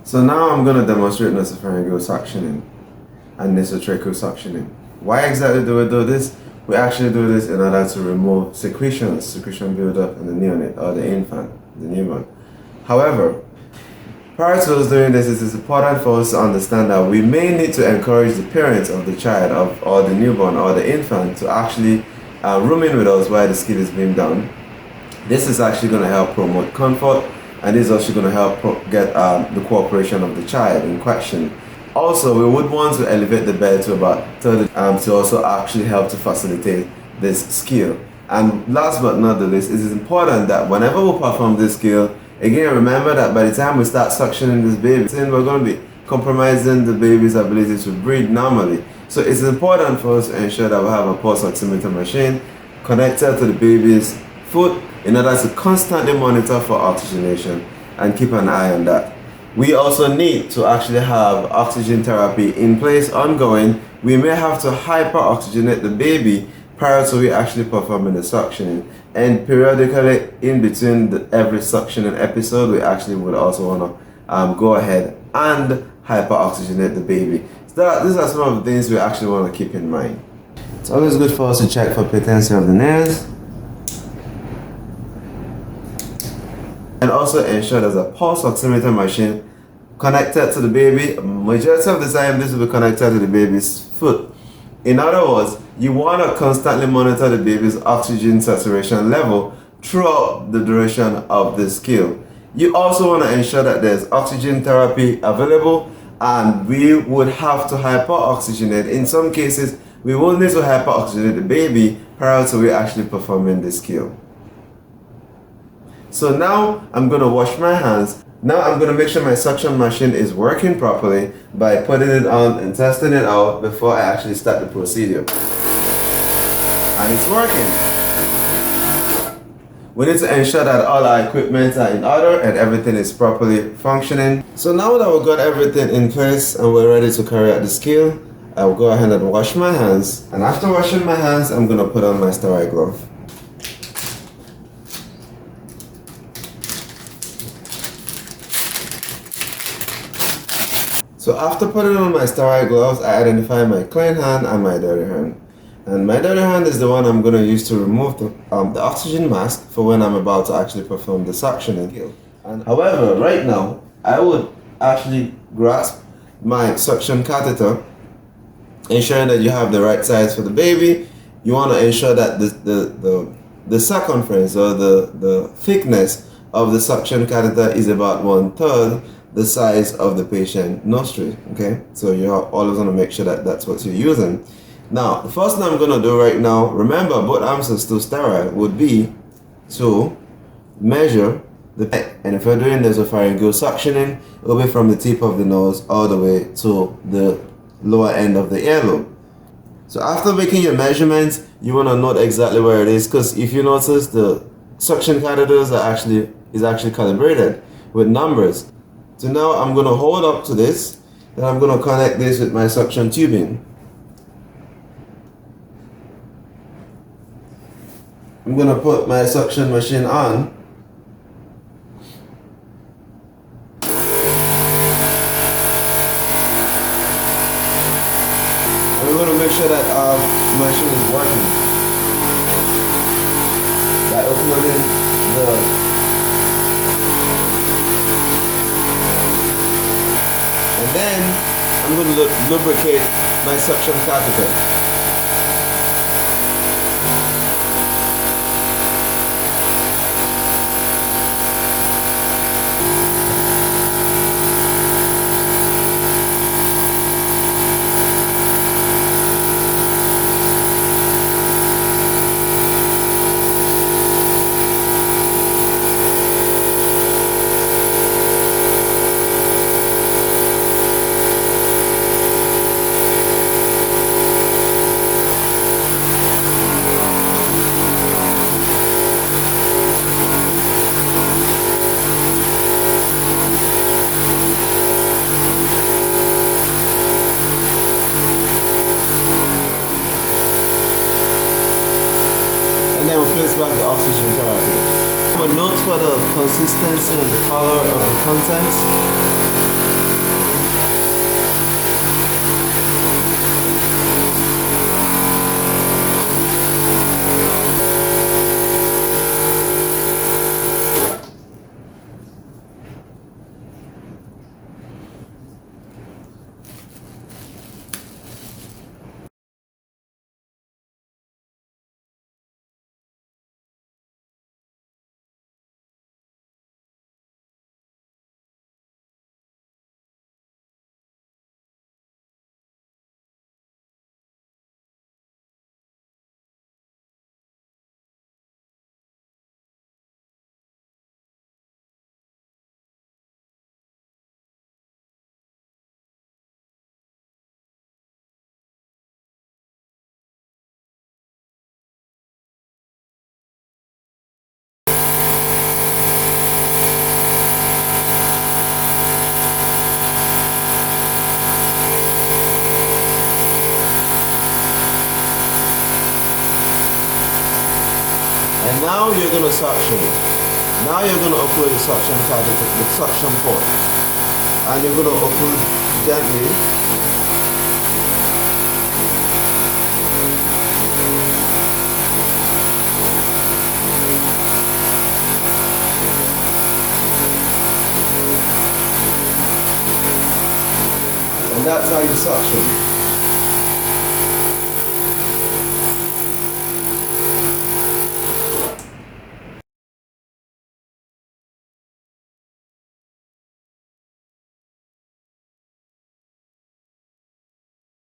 So now I'm going to demonstrate nasopharyngeal suctioning and nasotracheal suctioning. Why exactly do we do this? We actually do this in order to remove secretion buildup in the neonate or the infant, the newborn. However, prior to us doing this, it is important for us to understand that we may need to encourage the parents of the child or the newborn or the infant to actually room in with us while the skill is being done. This is actually going to help promote comfort, and this is also going to help get the cooperation of the child in question. Also, we would want to elevate the bed to about 30 to also actually help to facilitate this skill. And last but not the least, it is important that whenever we perform this skill, again, remember that by the time we start suctioning this baby, we're going to be compromising the baby's ability to breathe normally. So it's important for us to ensure that we have a pulse oximeter machine connected to the baby's foot in order to constantly monitor for oxygenation and keep an eye on that. We also need to actually have oxygen therapy in place ongoing. We may have to hyper-oxygenate the baby prior to we actually performing the suctioning. And periodically in between every suctioning episode, we actually would also want to go ahead and hyper-oxygenate the baby. So these are some of the things we actually want to keep in mind. It's always good for us to check for patency of the nails. And also ensure there's a pulse oximeter machine connected to the baby. Majority of the time, this will be connected to the baby's foot. In other words, you want to constantly monitor the baby's oxygen saturation level throughout the duration of the skill. You also want to ensure that there's oxygen therapy available, and we would have to hyper-oxygenate. In some cases, we will need to hyper-oxygenate the baby prior to we actually performing the skill. So now I'm going to wash my hands. Now I'm going to make sure my suction machine is working properly by putting it on and testing it out before I actually start the procedure. And it's working. We need to ensure that all our equipment are in order and everything is properly functioning. So now that we've got everything in place and we're ready to carry out the skill, I'll go ahead and wash my hands. And after washing my hands, I'm going to put on my sterile glove. So after putting on my sterile gloves, I identify my clean hand and my dirty hand. And my dirty hand is the one I'm going to use to remove the oxygen mask for when I'm about to actually perform the suctioning. And however, right now, I would actually grasp my suction catheter, ensuring that you have the right size for the baby. You want to ensure that the circumference or the thickness of the suction catheter is about 1/3 the size of the patient nostril. Okay, so you always want to make sure that that's what you're using. Now, the first thing I'm going to do right now, remember both arms are still sterile, would be to measure the neck. And if you're doing nasopharyngeal suctioning, it will be from the tip of the nose all the way to the lower end of the earlobe. So after making your measurements, you want to note exactly where it is, because if you notice, the suction catheters is actually calibrated with numbers. So now I'm going to hold up to this, then I'm going to connect this with my suction tubing. I'm going to put my suction machine on. And we're going to make sure that our machine is working by opening the and then I'm going to lubricate my suction catheter. And then we'll place back the oxygen therapy. Note for the consistency and the color of the contents. And now you're going to suction. Now you're going to open the suction catheter, the suction port. And you're going to open gently. And that's how you suction.